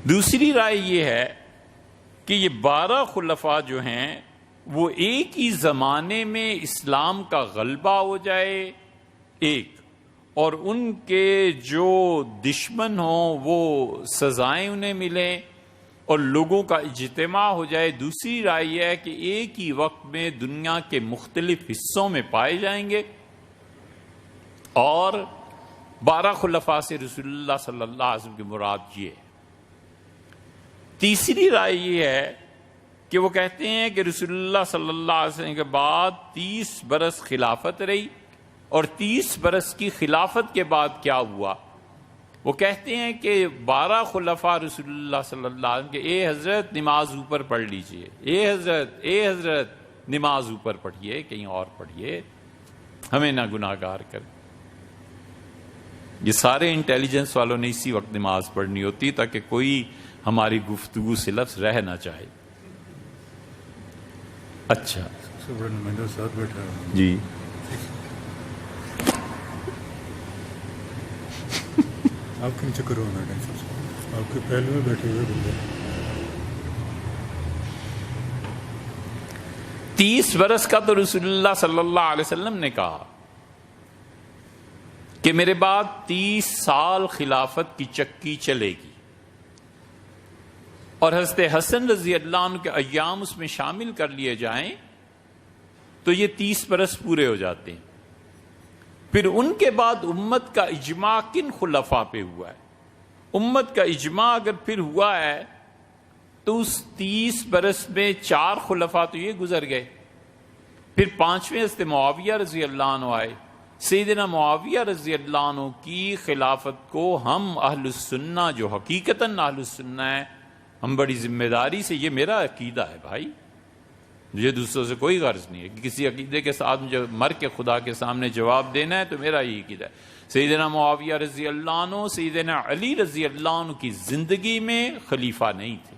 دوسری رائے یہ ہے کہ یہ 12 خلفاء جو ہیں وہ ایک ہی زمانے میں اسلام کا غلبہ ہو جائے ایک، اور ان کے جو دشمن ہوں وہ سزائیں انہیں ملیں اور لوگوں کا اجتماع ہو جائے۔ دوسری رائے یہ ہے کہ ایک ہی وقت میں دنیا کے مختلف حصوں میں پائے جائیں گے، اور 12 خلفاء سے رسول اللہ صلی اللہ علیہ وسلم کی مراد یہ ہے۔ تیسری رائے یہ ہے کہ وہ کہتے ہیں کہ رسول اللہ صلی اللہ علیہ وسلم کے بعد 30 برس خلافت رہی، اور 30 برس کی خلافت کے بعد کیا ہوا؟ وہ کہتے ہیں کہ 12 خلفاء رسول اللہ صلی اللہ علیہ وسلم کے اے حضرت نماز اوپر پڑھ لیجئے، اے حضرت نماز اوپر پڑھیے، کہیں اور پڑھیے، ہمیں نہ گناہ گار کریں۔ یہ سارے انٹیلیجنس والوں نے اسی وقت نماز پڑھنی ہوتی تاکہ کوئی ہماری گفتگو سے لفظ رہ نہ چاہے۔ اچھا نمائندہ صاحب بیٹھا ہے جی، آپ کے نیچے کرو نا ڈاکٹر صاحب، آپ کے پہلے میں بیٹھے ہوئے بندے 30 برس کا تو رسول اللہ صلی اللہ علیہ وسلم نے کہا کہ میرے بعد 30 سال خلافت کی چکی چلے گی، اور حضرت حسن رضی اللہ عنہ کے ایام اس میں شامل کر لیے جائیں تو یہ 30 برس پورے ہو جاتے ہیں۔ پھر ان کے بعد امت کا اجماع کن خلفاء پہ ہوا ہے؟ امت کا اجماع اگر پھر ہوا ہے تو اس 30 برس میں 4 خلفاء تو یہ گزر گئے، پھر 5ویں حضرت معاویہ رضی اللہ عنہ آئے۔ سیدنا معاویہ رضی اللہ عنہ کی خلافت کو ہم اہل السنہ جو حقیقتاً اہل السنہ ہیں، ہم بڑی ذمہ داری سے، یہ میرا عقیدہ ہے بھائی، مجھے دوسروں سے کوئی غرض نہیں ہے کہ کسی عقیدے کے ساتھ مجھے مر کے خدا کے سامنے جواب دینا ہے، تو میرا یہ عقیدہ ہے۔ سیدنا معاویہ رضی اللہ عنہ سیدنا علی رضی اللہ عنہ کی زندگی میں خلیفہ نہیں تھے۔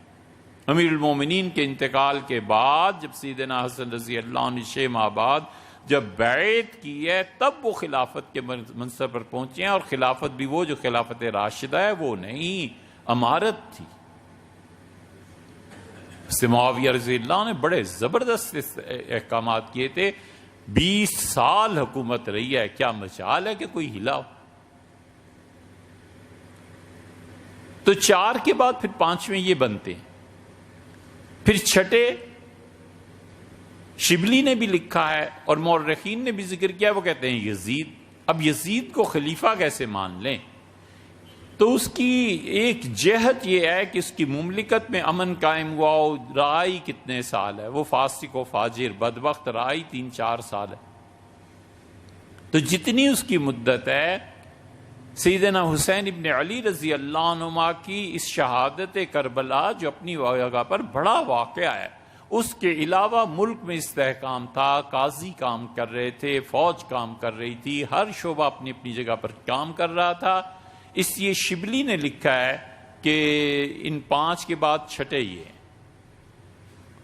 امیر المومنین کے انتقال کے بعد جب سیدنا حسن رضی اللہ عنہ 6 ماہ بعد جب بیعت کی ہے تب وہ خلافت کے منصب پر پہنچے ہیں، اور خلافت بھی وہ جو خلافت راشدہ ہے وہ نہیں، امارت تھی۔ معاویہ رضی اللہ عنہ نے بڑے زبردست احکامات کیے تھے، 20 سال حکومت رہی ہے، کیا مجال ہے کہ کوئی ہلا ہو؟ تو 4 کے بعد پھر 5ویں یہ بنتے ہیں، پھر 6 شبلی نے بھی لکھا ہے اور مورخین نے بھی ذکر کیا، وہ کہتے ہیں یزید۔ اب یزید کو خلیفہ کیسے مان لیں؟ تو اس کی ایک جہت یہ ہے کہ اس کی مملکت میں امن قائم ہوا، رعائی کتنے سال ہے، وہ فاسق و فاجر بدبخت رعائی 3-4 سال ہے۔ تو جتنی اس کی مدت ہے، سیدنا حسین ابن علی رضی اللہ عنہما کی اس شہادت کربلا جو اپنی جگہ پر بڑا واقعہ ہے، اس کے علاوہ ملک میں استحکام تھا، قاضی کام کر رہے تھے، فوج کام کر رہی تھی، ہر شعبہ اپنی اپنی جگہ پر کام کر رہا تھا۔ اس لیے شبلی نے لکھا ہے کہ ان 5 کے بعد 6 یہ ہیں،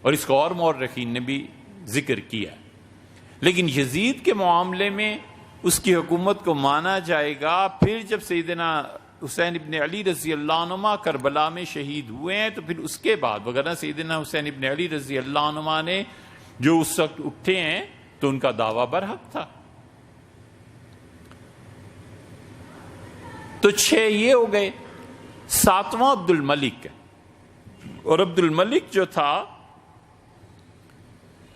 اور اس کو اور مورخین نے بھی ذکر کیا ہے۔ لیکن یزید کے معاملے میں اس کی حکومت کو مانا جائے گا پھر جب سیدنا حسین ابن علی رضی اللہ عنہ کربلا میں شہید ہوئے ہیں، تو پھر اس کے بعد، وگرنہ سیدنا حسین ابن علی رضی اللہ عنہ نے جو اس وقت اٹھے ہیں تو ان کا دعویٰ برحق تھا۔ تو 6 یہ ہو گئے۔ 7واں عبد الملک ہے، اور عبد الملک جو تھا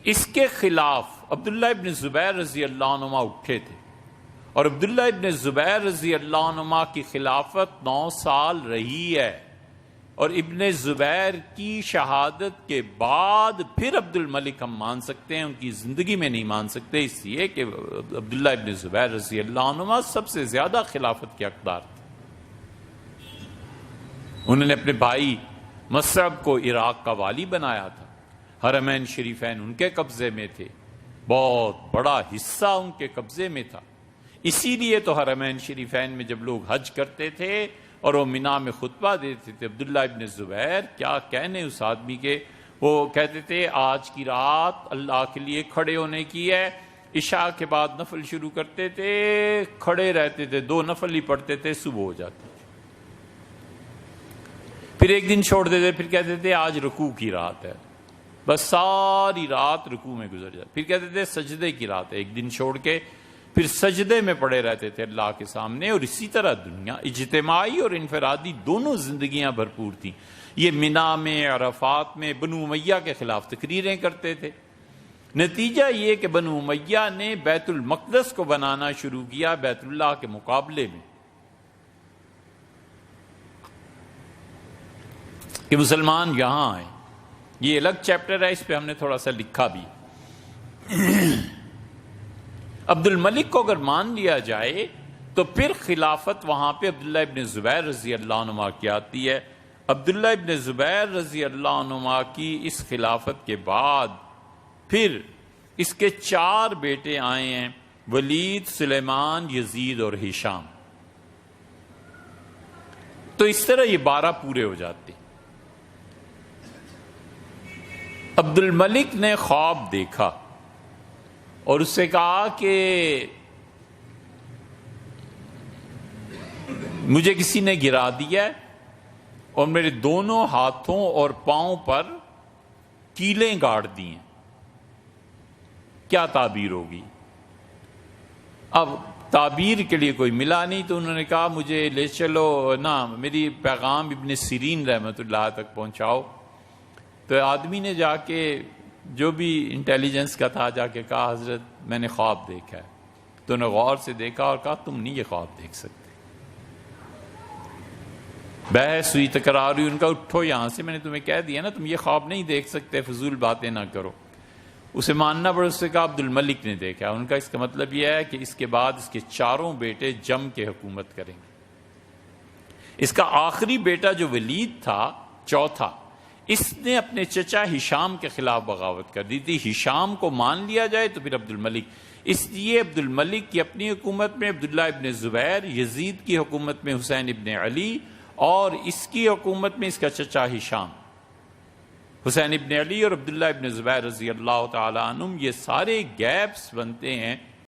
اس کے خلاف عبداللہ ابن زبیر رضی اللہ عنہ اٹھے تھے، اور عبداللہ ابن زبیر رضی اللہ عنہ کی خلافت 9 سال رہی ہے، اور ابن زبیر کی شہادت کے بعد پھر عبد الملک ہم مان سکتے ہیں، ان کی زندگی میں نہیں مان سکتے، اس لیے کہ عبداللہ ابن زبیر رضی اللہ عنہ سب سے زیادہ خلافت کے حقدار تھے۔ انہوں نے اپنے بھائی مصعب کو عراق کا والی بنایا تھا، حرمین شریفین ان کے قبضے میں تھے، بہت بڑا حصہ ان کے قبضے میں تھا۔ اسی لیے تو حرمین شریفین میں جب لوگ حج کرتے تھے اور وہ مینا میں خطبہ دیتے تھے، عبداللہ ابن زبیر کیا کہنے اس آدمی کے، وہ کہتے تھے آج کی رات اللہ کے لیے کھڑے ہونے کی ہے، عشاء کے بعد نفل شروع کرتے تھے، کھڑے رہتے تھے، 2 نفل ہی پڑھتے تھے، صبح ہو جاتی تھی۔ پھر ایک دن چھوڑ دیتے، پھر کہتے تھے آج رکوع کی رات ہے، بس ساری رات رکوع میں گزر جاتی، پھر کہتے تھے سجدے کی رات ہے، ایک دن چھوڑ کے پھر سجدے میں پڑے رہتے تھے اللہ کے سامنے۔ اور اسی طرح دنیا اجتماعی اور انفرادی دونوں زندگیاں بھرپور تھیں۔ یہ منا میں، عرفات میں بنو امیہ کے خلاف تقریریں کرتے تھے۔ نتیجہ یہ کہ بنو امیہ نے بیت المقدس کو بنانا شروع کیا بیت اللہ کے مقابلے میں، کہ مسلمان یہاں آئے۔ یہ الگ چیپٹر ہے، اس پہ ہم نے تھوڑا سا لکھا بھی۔ عبد الملک کو اگر مان لیا جائے تو پھر خلافت وہاں پہ عبداللہ ابن زبیر رضی اللہ عنہ کی آتی ہے۔ عبداللہ ابن زبیر رضی اللہ عنہ کی اس خلافت کے بعد پھر اس کے 4 بیٹے آئے ہیں، ولید، سلیمان، یزید اور ہشام۔ تو اس طرح یہ 12 پورے ہو جاتے۔ عبد الملک نے خواب دیکھا اور اس سے کہا کہ مجھے کسی نے گرا دیا ہے اور میرے دونوں ہاتھوں اور پاؤں پر کیلیں گاڑ دی ہیں، کیا تعبیر ہوگی؟ اب تعبیر کے لیے کوئی ملا نہیں، تو انہوں نے کہا مجھے لے چلو نا، میری پیغام ابن سیرین رحمۃ اللہ تک پہنچاؤ۔ تو آدمی نے جا کے، جو بھی انٹیلیجنس کا تھا، جا کے کہا حضرت میں نے خواب دیکھا ہے۔ تو انہوں نے غور سے دیکھا اور کہا تم نہیں یہ خواب دیکھ سکتے۔ بحث ہوئی، تکرار ہوئی، ان کا اٹھو یہاں سے، میں نے تمہیں کہہ دیا نا تم یہ خواب نہیں دیکھ سکتے، فضول باتیں نہ کرو۔ اسے ماننا پڑا، اس سے کہا عبد الملک نے دیکھا۔ ان کا اس کا مطلب یہ ہے کہ اس کے بعد اس کے 4 بیٹے جم کے حکومت کریں گے۔ اس کا آخری بیٹا جو ولید تھا، چوتھا، اس نے اپنے چچا ہشام کے خلاف بغاوت کر دی تھی۔ ہشام کو مان لیا جائے تو پھر عبد الملک، اس لیے عبد الملک کی اپنی حکومت میں عبداللہ ابن زبیر، یزید کی حکومت میں حسین ابن علی، اور اس کی حکومت میں اس کا چچا ہشام، حسین ابن علی اور عبداللہ ابن زبیر رضی اللہ تعالی عنہم، یہ سارے گیپس بنتے ہیں